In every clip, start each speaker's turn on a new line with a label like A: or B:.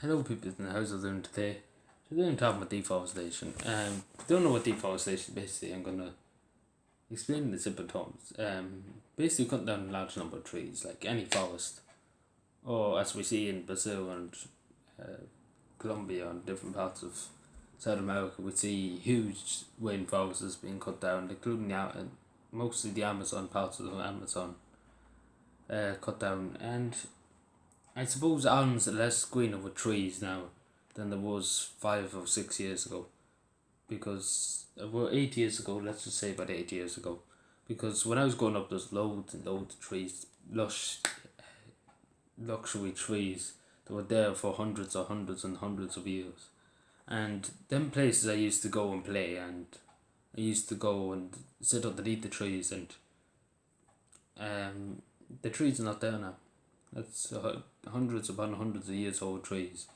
A: Hello people in the house of them today. Today I'm talking about deforestation. If you don't know what deforestation is, basically I'm gonna explain in the simple terms. Basically cutting down a large number of trees, like any forest. Or as we see in Brazil and Colombia and different parts of South America, we see huge rainforests being cut down, including mostly the Amazon, parts of the Amazon cut down. And I suppose Ireland's less greener with trees now than there was 5 or 6 years ago. Because, well, 8 years ago, let's just say about 8 years ago. Because when I was growing up, there's loads and loads of trees, lush, luxury trees that were there for hundreds or hundreds and hundreds of years. And them places I used to go and play, and I used to go and sit underneath the trees, and the trees are not there now. That's hundreds upon hundreds of years old trees.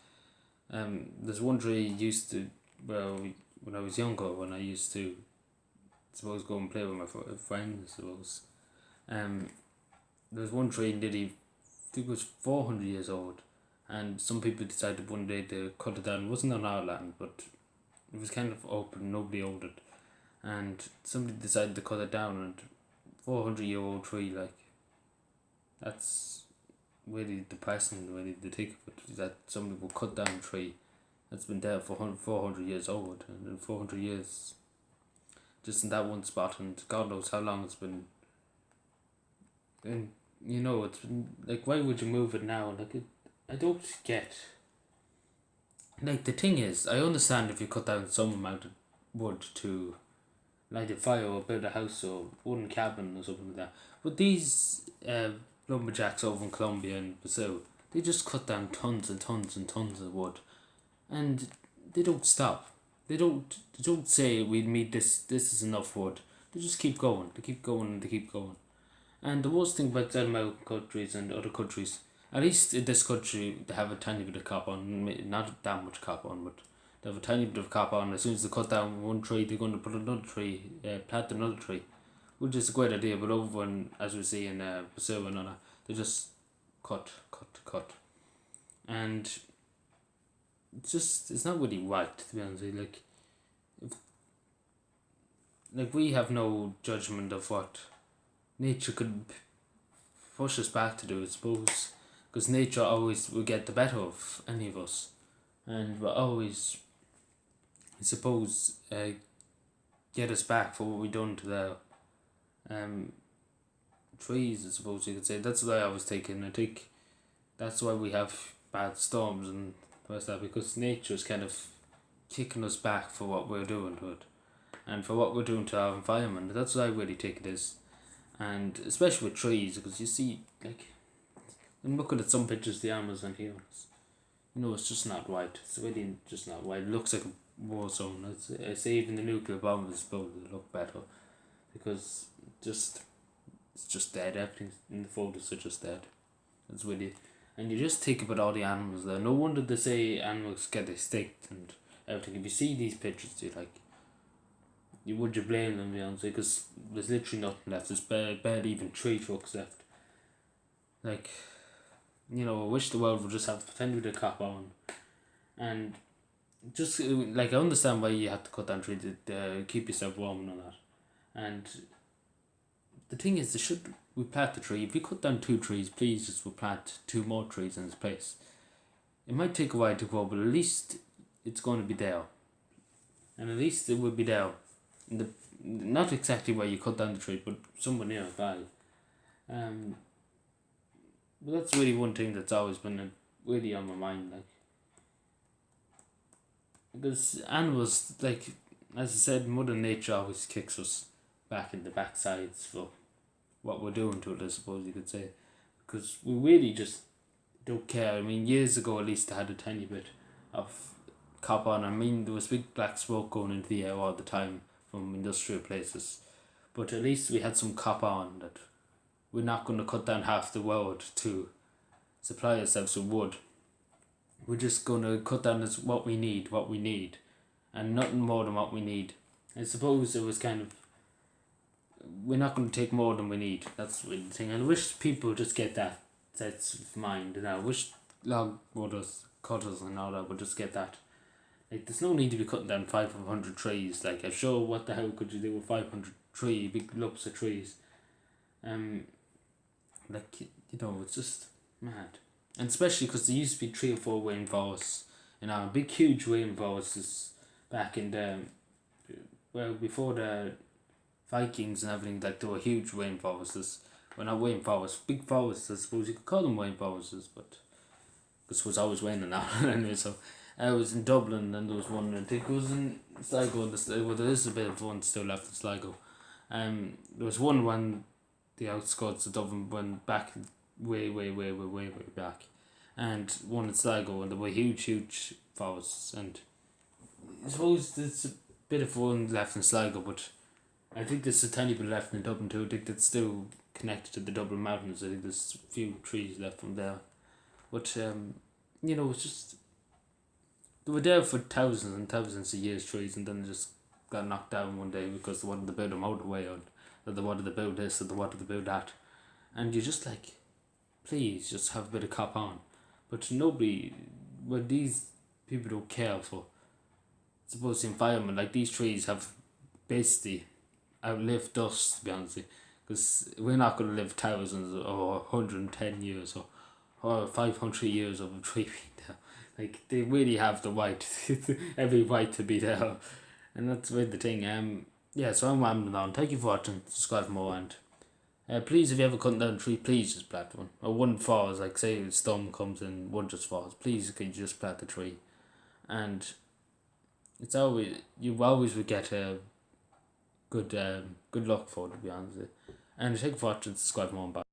A: There's one tree used to, when I was younger, when I used to, suppose, go and play with my friends, suppose. There was one tree nearly, I think it was 400 years old, and some people decided one day to cut it down. It wasn't on our land, but it was kind of open, nobody owned it. And somebody decided to cut it down, and 400-year-old tree, like, that's really depressing, really, to think of it, that somebody will cut down a tree that's been there for 400 years old, and in 400 years, just in that one spot, and God knows how long it's been. And it's been like, why would you move it now? Like, I don't get. Like, the thing is, I understand if you cut down some amount of wood to light a fire or build a house or wooden cabin or something like that, but these lumberjacks over in Colombia and Brazil, they just cut down tons and tons and tons of wood, and they don't stop. They don't say we need this. This is enough wood. They just keep going. They keep going and they keep going. And the worst thing about South American countries and other countries, at least in this country, they have a tiny bit of carbon. Not that much carbon, but they have a tiny bit of carbon. As soon as they cut down one tree, they're going to put another tree, plant another tree, which is a great idea. But over when, as we see in Brazil and all that, they just cut, and it's not really right, to be honest with you. Like we have no judgment of what nature could push us back to do, I suppose, because nature always will get the better of any of us, and will always, I suppose, get us back for what we done to the trees, I suppose you could say. That's what I was thinking. I think that's why we have bad storms and that, because nature's kind of kicking us back for what we're doing to it, and for what we're doing to our environment. That's what I really think it is, and especially with trees, because you see, like, I'm looking at some pictures of the Amazon here. It's just not right. It's really just not right. It looks like a war zone. I say even the nuclear bomb is supposed to look better, because it's just dead. Everything in the photos are just dead. It's really, and you just think about all the animals there. No wonder they say animals get extinct and everything. If you see these pictures, would you blame them, because there's literally nothing left. There's barely even tree trucks left. Like, I wish the world would just have the tiny bit of cop on, and just like, I understand why you have to cut down trees to keep yourself warm and all that. And the thing is, we plant the tree. If you cut down 2 trees, please just replant 2 more trees in its place. It might take a while to grow, but at least it's going to be there, and at least it will be there. Not exactly where you cut down the tree, but somewhere nearby. But that's really one thing that's always been really on my mind, like, because animals, like, as I said, Mother Nature always kicks us back in the backsides for what we're doing to it, I suppose you could say, because we really just don't care. I mean, years ago at least, I had a tiny bit of cop on. I mean, there was big black smoke going into the air all the time from industrial places, but at least we had some cop on that we're not going to cut down half the world to supply ourselves with wood. We're just going to cut down what we need, and nothing more than what we need. I suppose it was kind of, we're not going to take more than we need. That's really the thing. And I wish people just get that sense of mind. And I wish log motors cutters and all that, but just get that. Like, there's no need to be cutting down 500 trees. Like, I'm sure what the hell could you do with 500 big lumps of trees? Like, it's just mad. And especially because there used to be 3 or 4 rainforests, big huge rainforests back in the, before the Vikings and everything. Like, there were huge rainforests. Well, not rainforests, big forests, I suppose you could call them rainforests, but this was always raining now anyway. So I was in Dublin, and there was one, I think it was in Sligo. Well, there is a bit of one still left in Sligo. There was one when the outskirts of Dublin went back way back, and one in Sligo, and there were huge forests. And I suppose there's a bit of one left in Sligo, but I think there's a tiny bit left in Dublin too. I think that's still connected to the Dublin Mountains. I think there's a few trees left from there. But, it's just, they were there for thousands and thousands of years, trees, and then they just got knocked down one day because they wanted to build a motorway, or they wanted to build this, or they wanted to build that. And you're just like, please, just have a bit of cop on. But nobody, these people don't care for, suppose, the environment. Like, these trees have basically outlived us, to be honest with you, because we're not going to live thousands or 110 years or 500 years of a tree being there. Like, they really have the right, every right to be there. And that's really the thing. So I'm rambling on. Thank you for watching. Subscribe for more, and please, if you ever cut down a tree, please just plant one. Or one falls, like say a storm comes and one just falls. Please, can you just plant the tree? And you always would get a good luck for it, to be honest with you. And thank you for watching. Subscribe for more. Bye.